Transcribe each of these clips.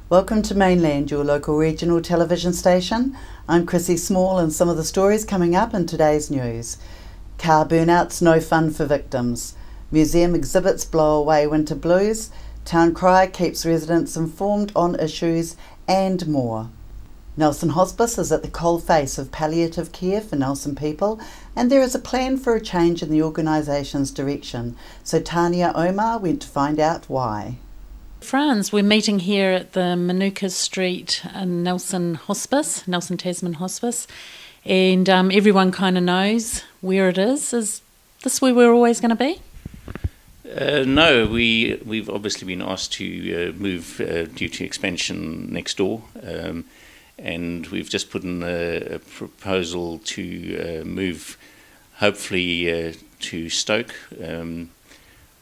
Welcome to Mainland, your local regional television station. I'm Chrissy Small, and some of the stories coming up in today's news. Car burnouts no fun for victims. Museum exhibits blow away winter blues. Town Crier keeps residents informed on issues and more. Nelson Hospice is at the coalface of palliative care for Nelson people, and there is a plan for a change in the organisation's direction. So Tania Omar went to find out why. Franz, we're meeting here at the Manuka Street Nelson Tasman Hospice, and everyone kind of knows where it is. Is this where we're always going to be? No, we've obviously been asked to move due to expansion next door, and we've just put in a proposal to move, hopefully, to Stoke.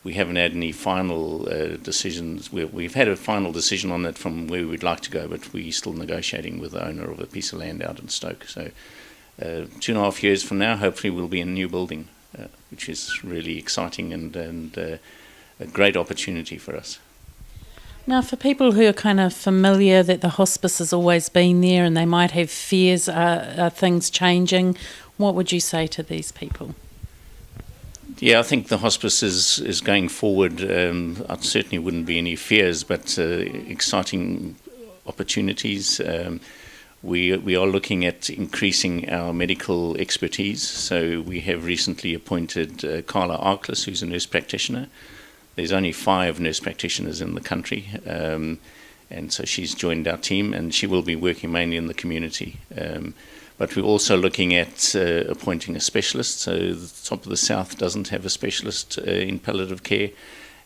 We haven't had any final decisions. We've had a final decision on it from where we'd like to go, but we're still negotiating with the owner of a piece of land out in Stoke. So 2.5 years from now, hopefully we'll be in a new building, which is really exciting and a great opportunity for us. Now, for people who are kind of familiar that the hospice has always been there and they might have fears, are things changing, what would you say to these people? Yeah, I think the hospice is going forward. I certainly wouldn't be any fears, but exciting opportunities. We are looking at increasing our medical expertise. So we have recently appointed Carla Arklis, who's a nurse practitioner. There's only 5 nurse practitioners in the country, and so she's joined our team, and she will be working mainly in the community. But we're also looking at appointing a specialist. So the top of the south doesn't have a specialist in palliative care,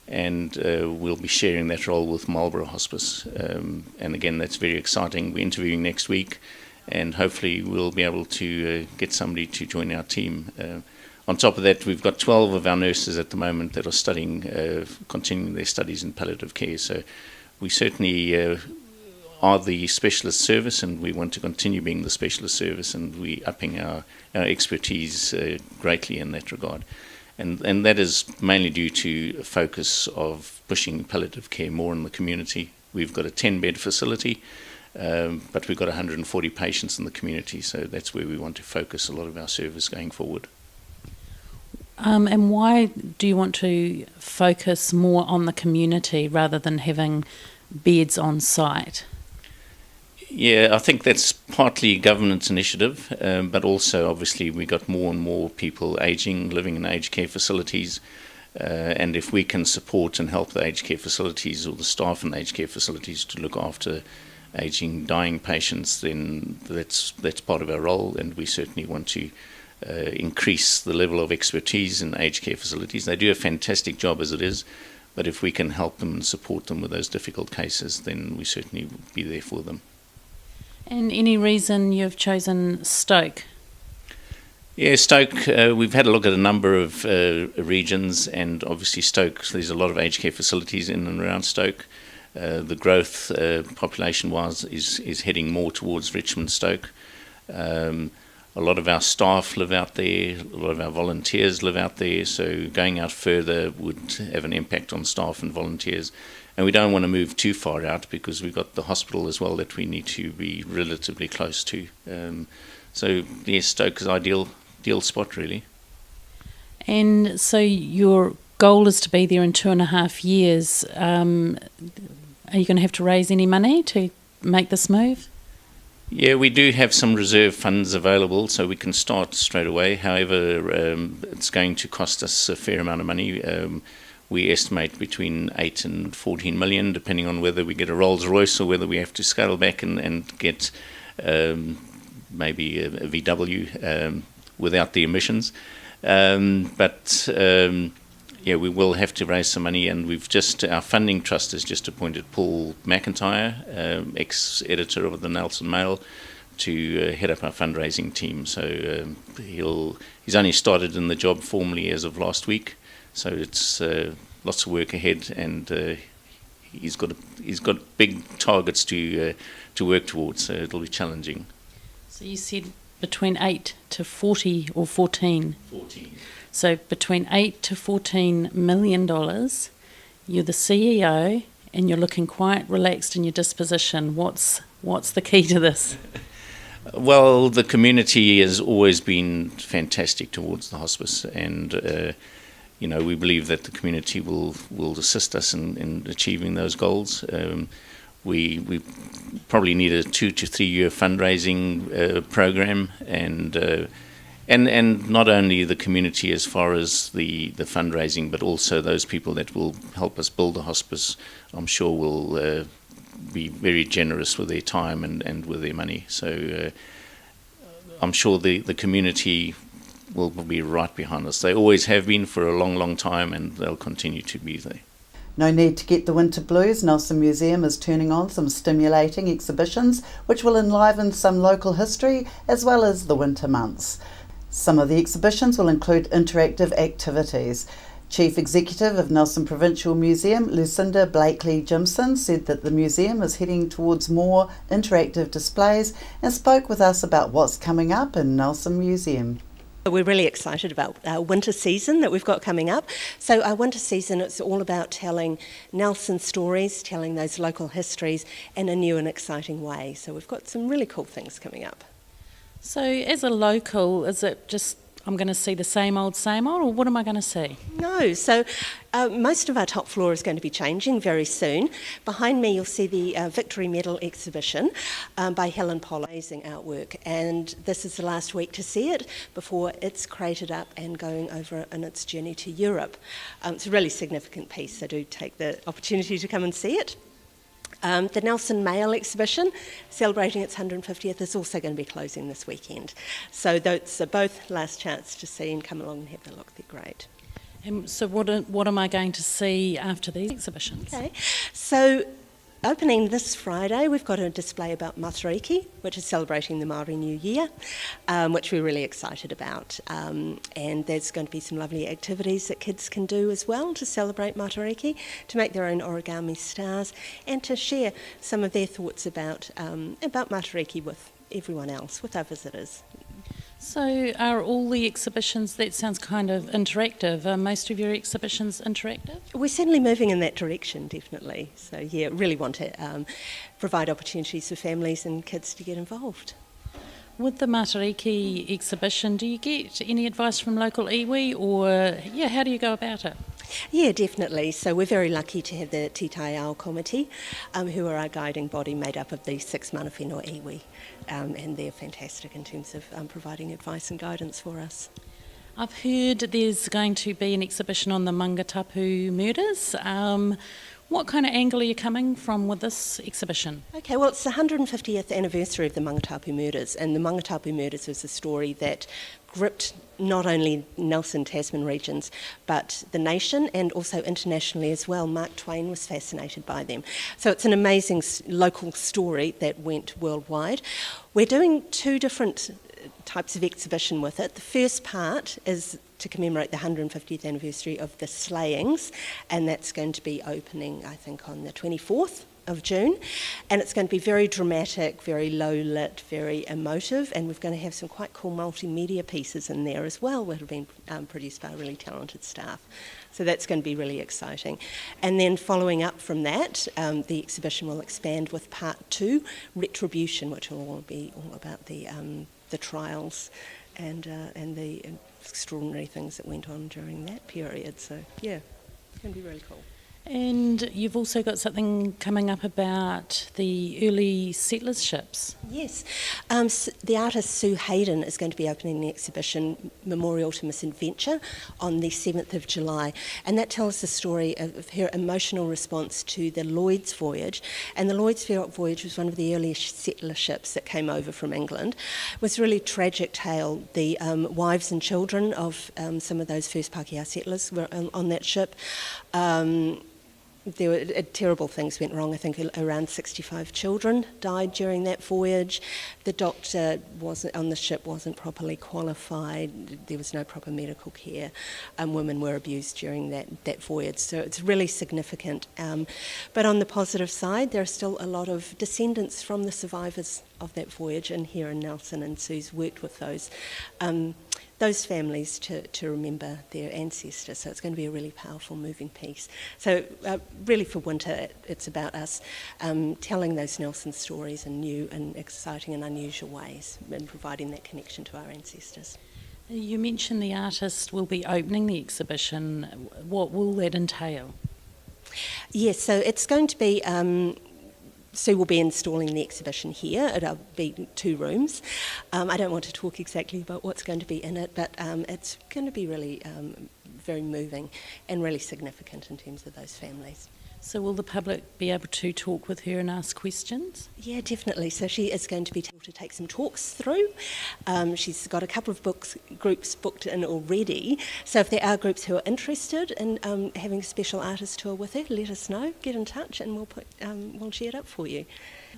and we'll be sharing that role with Marlborough Hospice. And again, that's very exciting. We're interviewing next week, and hopefully we'll be able to get somebody to join our team. On top of that, we've got 12 of our nurses at the moment that are studying, continuing their studies in palliative care. So we certainly are the specialist service, and we want to continue being the specialist service, and we're upping our expertise greatly in that regard. And that is mainly due to a focus of pushing palliative care more in the community. We've got a 10-bed facility, but we've got 140 patients in the community, so that's where we want to focus a lot of our service going forward. And why do you want to focus more on the community rather than having beds on site? Yeah, I think that's partly government initiative, but also obviously we got more and more people aging, living in aged care facilities, and if we can support and help the aged care facilities or the staff in the aged care facilities to look after aging, dying patients, then that's part of our role, and we certainly want to increase the level of expertise in aged care facilities. They do a fantastic job as it is, but if we can help them and support them with those difficult cases, then we certainly will be there for them. And any reason you've chosen Stoke? Yeah, Stoke, we've had a look at a number of regions, and obviously Stoke, there's a lot of aged care facilities in and around Stoke. The growth population-wise is heading more towards Richmond, Stoke. A lot of our staff live out there, a lot of our volunteers live out there, so going out further would have an impact on staff and volunteers. And we don't want to move too far out because we've got the hospital as well that we need to be relatively close to. So yes, Stoke is ideal spot really. And so your goal is to be there in 2.5 years. Are you going to have to raise any money to make this move? Yeah, we do have some reserve funds available, so we can start straight away. However, it's going to cost us a fair amount of money. We estimate between 8 and 14 million, depending on whether we get a Rolls Royce or whether we have to scale back and get maybe a VW without the emissions. Yeah, we will have to raise some money, and our funding trust has just appointed Paul McIntyre, ex-editor of the Nelson Mail, to head up our fundraising team. So he's only started in the job formally as of last week, so it's lots of work ahead, and he's got big targets to work towards. So it'll be challenging. So you said between 8 to 40 or 14? 14. So between $8 to $14 million, you're the CEO and you're looking quite relaxed in your disposition. What's the key to this? Well, the community has always been fantastic towards the hospice, and we believe that the community will assist us in achieving those goals. We probably need a 2 to 3 year fundraising program, and not only the community as far as the fundraising, but also those people that will help us build the hospice, I'm sure will be very generous with their time and with their money. So I'm sure the community will be right behind us. They always have been for a long, long time, and they'll continue to be there. No need to get the winter blues. Nelson Museum is turning on some stimulating exhibitions which will enliven some local history as well as the winter months. Some of the exhibitions will include interactive activities. Chief Executive of Nelson Provincial Museum, Lucinda Blakely-Jimson, said that the museum is heading towards more interactive displays and spoke with us about what's coming up in Nelson Museum. We're really excited about our winter season that we've got coming up. So our winter season, it's all about telling Nelson stories, telling those local histories in a new and exciting way. So we've got some really cool things coming up. So as a local, is it just I'm going to see the same old, or what am I going to see? No, so most of our top floor is going to be changing very soon. Behind me you'll see the Victory Medal exhibition by Helen Poll, amazing artwork, and this is the last week to see it before it's crated up and going over on its journey to Europe. It's a really significant piece, so do take the opportunity to come and see it. The Nelson Mail exhibition, celebrating its 150th, is also going to be closing this weekend. So those are both last chance to see and come along and have a look. They're great. So what am I going to see after these exhibitions? Okay, so opening this Friday, we've got a display about Matariki, which is celebrating the Māori New Year, which we're really excited about. And there's going to be some lovely activities that kids can do as well to celebrate Matariki, to make their own origami stars, and to share some of their thoughts about Matariki with everyone else, with our visitors. So are all the exhibitions, that sounds kind of interactive, are most of your exhibitions interactive? We're certainly moving in that direction, definitely. So yeah, really want to provide opportunities for families and kids to get involved. With the Matariki exhibition, do you get any advice from local iwi, or how do you go about it? Yeah, definitely. So we're very lucky to have the Te Tai Ao Committee, who are our guiding body made up of the 6 mana whenua iwi, and they're fantastic in terms of providing advice and guidance for us. I've heard there's going to be an exhibition on the Mangatapu murders. What kind of angle are you coming from with this exhibition? Okay, well, it's the 150th anniversary of the Mangatapu murders, and the Mangatapu murders was a story that gripped not only Nelson, Tasman regions, but the nation and also internationally as well. Mark Twain was fascinated by them. So it's an amazing local story that went worldwide. We're doing 2 different types of exhibition with it. The first part is to commemorate the 150th anniversary of the slayings, and that's going to be opening, I think, on the 24th of June, and it's going to be very dramatic, very low lit, very emotive, and we're going to have some quite cool multimedia pieces in there as well that have been produced by really talented staff. So that's going to be really exciting. And then following up from that, the exhibition will expand with part 2, Retribution, which will all be all about the trials and the extraordinary things that went on during that period. So yeah, it's going to be really cool. And you've also got something coming up about the early settlers ships. Yes. The artist Sue Hayden is going to be opening the exhibition Memorial to Misadventure on the 7th of July. And that tells the story of her emotional response to the Lloyd's voyage. And the Lloyd's voyage was one of the earliest settler ships that came over from England. It was a really tragic tale. The wives and children of some of those first Pākehā settlers were on that ship. there were terrible things went wrong. I think around 65 children died during that voyage. The doctor on the ship wasn't properly qualified. There was no proper medical care. Women were abused during that voyage. So it's really significant. But on the positive side, there are still a lot of descendants from the survivors of that voyage, and here in Nelson, and Sue's worked with those families to remember their ancestors. So it's going to be a really powerful, moving piece. So really for winter, it's about us telling those Nelson stories in new and exciting and unusual ways, and providing that connection to our ancestors. You mentioned the artist will be opening the exhibition. What will that entail? Yes, so it's going to be... Sue will be installing the exhibition here. It'll be 2 rooms. I don't want to talk exactly about what's going to be in it, but it's going to be really very moving and really significant in terms of those families. So will the public be able to talk with her and ask questions? Yeah, definitely. So she is going to be able to take some talks through. She's got a couple of groups booked in already. So if there are groups who are interested in having a special artist tour with her, let us know. Get in touch, and we'll share it up for you.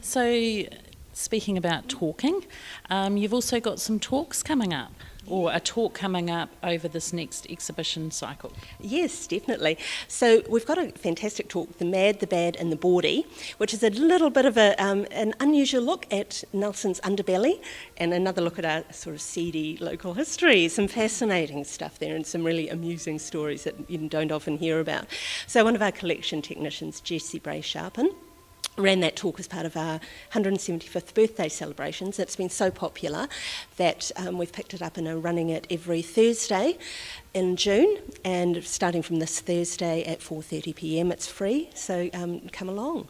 So, speaking about talking, you've also got some talks coming up, or a talk coming up over this next exhibition cycle. Yes, definitely. So we've got a fantastic talk, The Mad, the Bad and the Bawdy, which is a little bit of an unusual look at Nelson's underbelly, and another look at our sort of seedy local history. Some fascinating stuff there, and some really amusing stories that you don't often hear about. So one of our collection technicians, Jessie Bray-Sharpen, ran that talk as part of our 175th birthday celebrations. It's been so popular that we've picked it up and are running it every Thursday in June, and starting from this Thursday at 4:30pm. It's free, so come along.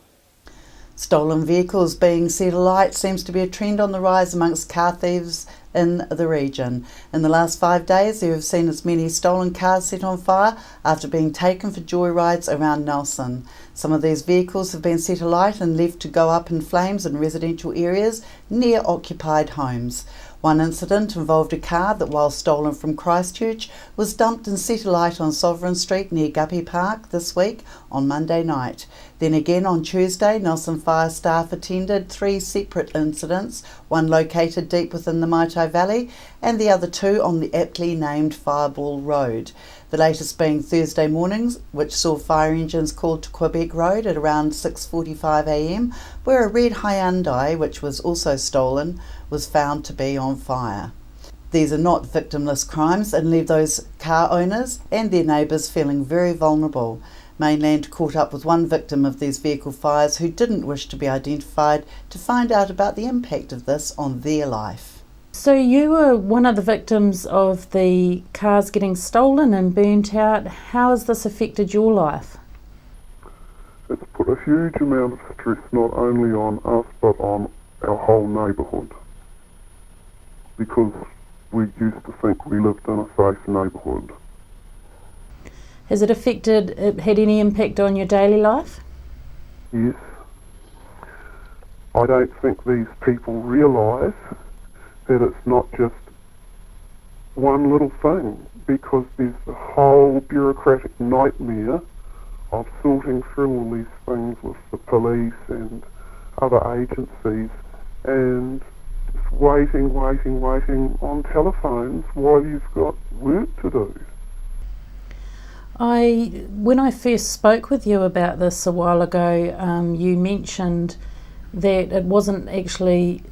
Stolen vehicles being set alight seems to be a trend on the rise amongst car thieves in the region. In the last 5 days, you have seen as many stolen cars set on fire after being taken for joyrides around Nelson. Some of these vehicles have been set alight and left to go up in flames in residential areas near occupied homes. One incident involved a car that, while stolen from Christchurch, was dumped and set alight on Sovereign Street near Guppy Park this week on Monday night. Then again on Tuesday, Nelson Fire staff attended 3 separate incidents, one located deep within the Maitai Valley and the other 2 on the aptly named Fireball Road. The latest being Thursday mornings, which saw fire engines called to Quebec Road at around 6:45am, where a red Hyundai, which was also stolen, was found to be on fire. These are not victimless crimes and leave those car owners and their neighbours feeling very vulnerable. Mainland caught up with one victim of these vehicle fires who didn't wish to be identified to find out about the impact of this on their life. So you were one of the victims of the cars getting stolen and burnt out. How has this affected your life? It's put a huge amount of stress not only on us but on our whole neighbourhood, because we used to think we lived in a safe neighbourhood. Has it had any impact on your daily life? Yes. I don't think these people realise that it's not just one little thing, because there's the whole bureaucratic nightmare of sorting through all these things with the police and other agencies, and just waiting on telephones while you've got work to do. When I first spoke with you about this a while ago, you mentioned that it wasn't actually,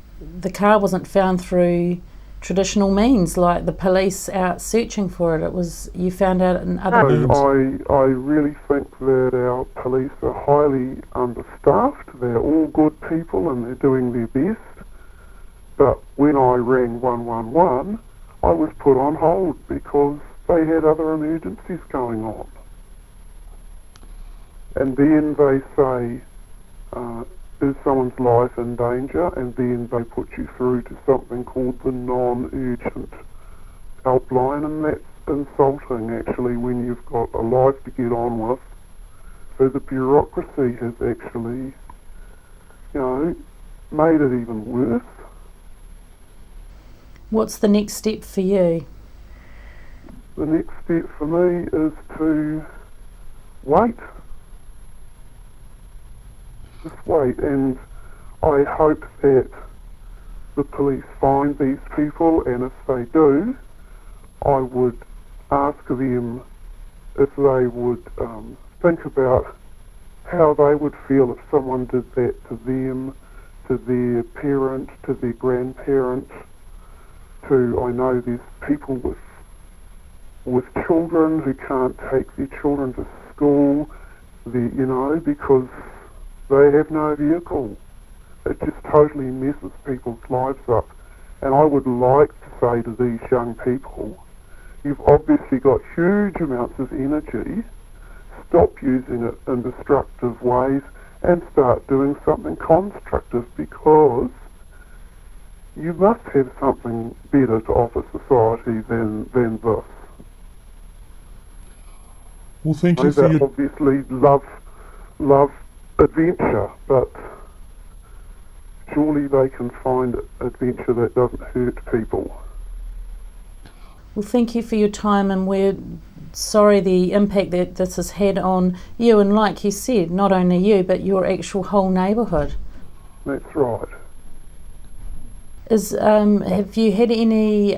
the car wasn't found through traditional means, like the police out searching for it. It was, you found out in other means. I really think that our police are highly understaffed. They're all good people and they're doing their best. But when I rang 111, I was put on hold because they had other emergencies going on. And then they say, is someone's life in danger? And then they put you through to something called the non-urgent helpline, and that's insulting actually when you've got a life to get on with. So the bureaucracy has actually, made it even worse. What's the next step for you? The next step for me is to wait just wait. And I hope that the police find these people, and if they do, I would ask them if they would think about how they would feel if someone did that to them, to their parent, to their grandparent, I know there's people with children who can't take their children to school, because they have no vehicle. It just totally messes people's lives up. And I would like to say to these young people, you've obviously got huge amounts of energy, stop using it in destructive ways and start doing something constructive, because you must have something better to offer society than this. Well, thank you They for your... obviously love adventure, but surely they can find adventure that doesn't hurt people. Well, thank you for your time, and we're sorry the impact that this has had on you, and like you said, not only you, but your actual whole neighbourhood. That's right. Have you had any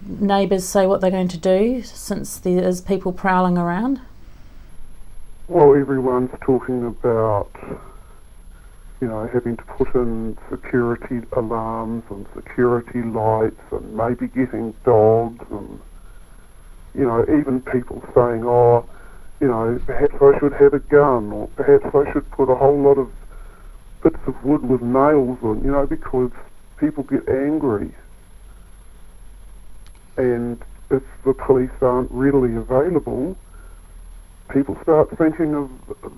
neighbours say what they're going to do since there is people prowling around? Well, everyone's talking about, having to put in security alarms and security lights and maybe getting dogs and, even people saying, perhaps I should have a gun, or perhaps I should put a whole lot of bits of wood with nails on, because people get angry. And if the police aren't readily available, people start thinking of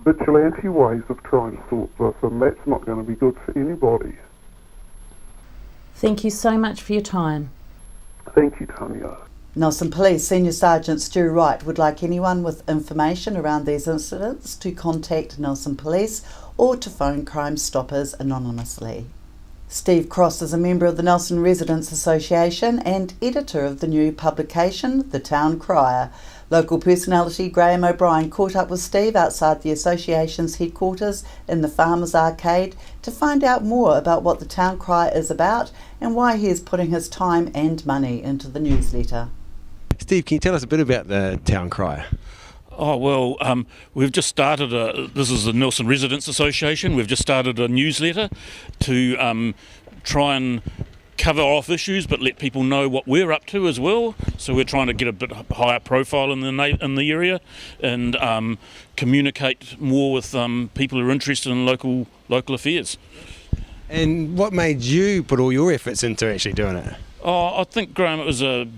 vigilante ways of trying to sort this, and that's not going to be good for anybody. Thank you so much for your time. Thank you, Tanya. Nelson Police Senior Sergeant Stu Wright would like anyone with information around these incidents to contact Nelson Police or to phone Crime Stoppers anonymously. Steve Cross is a member of the Nelson Residents Association and editor of the new publication, The Town Crier. Local personality Graham O'Brien caught up with Steve outside the association's headquarters in the Farmers Arcade to find out more about what the Town Crier is about and why he is putting his time and money into the newsletter. Steve, can you tell us a bit about the Town Crier? Oh, well, we've just started this is the Nelson Residents Association, we've just started a newsletter to try and cover off issues but let people know what we're up to as well. So we're trying to get a bit higher profile in the area and communicate more with people who are interested in local affairs. And what made you put all your efforts into actually doing it? Oh, I think, Graham, it was a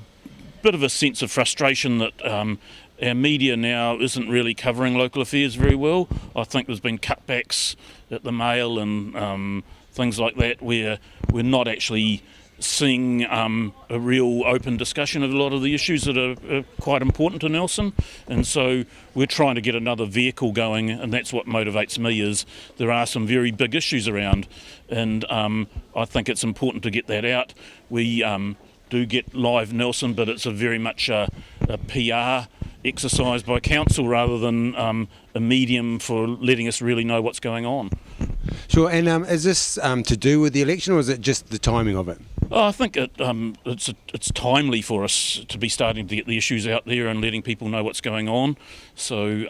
bit of a sense of frustration that our media now isn't really covering local affairs very well. I think there's been cutbacks at the Mail and things like that where we're not actually seeing a real open discussion of a lot of the issues that are quite important to Nelson. And so we're trying to get another vehicle going, and that's what motivates me. Is there are some very big issues around, and I think it's important to get that out. We do get live Nelson, but it's a very much a PR exercise by council rather than a medium for letting us really know what's going on. Sure, and is this to do with the election, or is it just the timing of it? Oh, I think it's timely for us to be starting to get the issues out there and letting people know what's going on. So,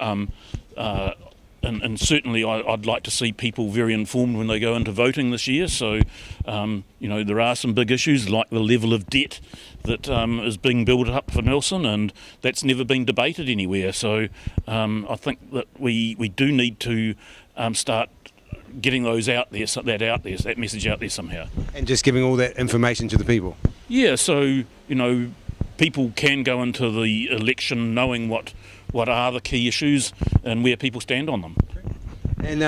and certainly I'd like to see people very informed when they go into voting this year. So, there are some big issues like the level of debt that is being built up for Nelson, and that's never been debated anywhere. So, I think that we do need to start getting those out there, that message out there somehow. And just giving all that information to the people? Yeah, so, people can go into the election knowing what are the key issues and where people stand on them. And,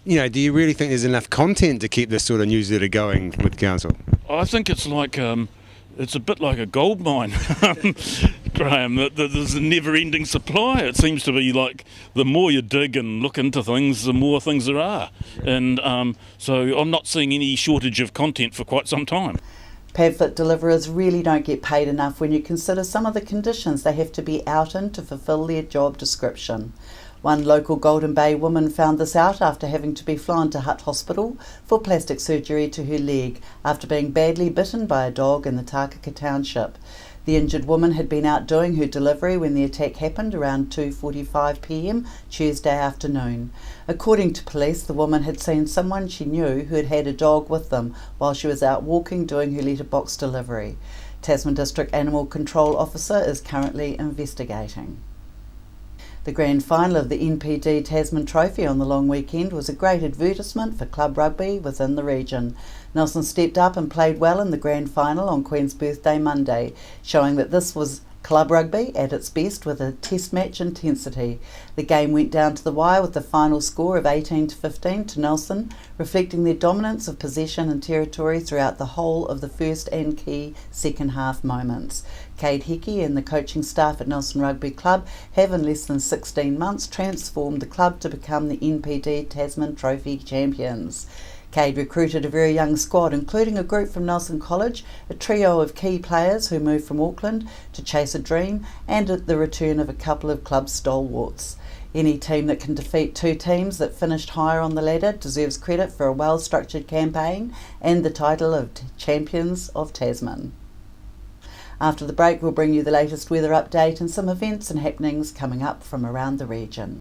do you really think there's enough content to keep this sort of newsletter going with council? I think it's like, it's a bit like a gold mine, Graham. There's a never-ending supply. It seems to be like the more you dig and look into things, the more things there are. And so I'm not seeing any shortage of content for quite some time. Pamphlet deliverers really don't get paid enough when you consider some of the conditions they have to be out in to fulfil their job description. One local Golden Bay woman found this out after having to be flown to Hutt Hospital for plastic surgery to her leg after being badly bitten by a dog in the Takaka township. The injured woman had been out doing her delivery when the attack happened around 2:45 p.m. Tuesday afternoon. According to police, the woman had seen someone she knew who had had a dog with them while she was out walking doing her letterbox delivery. Tasman District Animal Control Officer is currently investigating. The grand final of the NPD Tasman Trophy on the long weekend was a great advertisement for club rugby within the region. Nelson stepped up and played well in the grand final on Queen's Birthday Monday, showing that this was club rugby at its best with a test match intensity. The game went down to the wire with the final score of 18-15 to Nelson, reflecting their dominance of possession and territory throughout the whole of the first and key second half moments. Cade Hickey and the coaching staff at Nelson Rugby Club have in less than 16 months transformed the club to become the NPD Tasman Trophy champions. Cade recruited a very young squad, including a group from Nelson College, a trio of key players who moved from Auckland to chase a dream, and the return of a couple of club stalwarts. Any team that can defeat two teams that finished higher on the ladder deserves credit for a well-structured campaign and the title of Champions of Tasman. After the break, we'll bring you the latest weather update and some events and happenings coming up from around the region.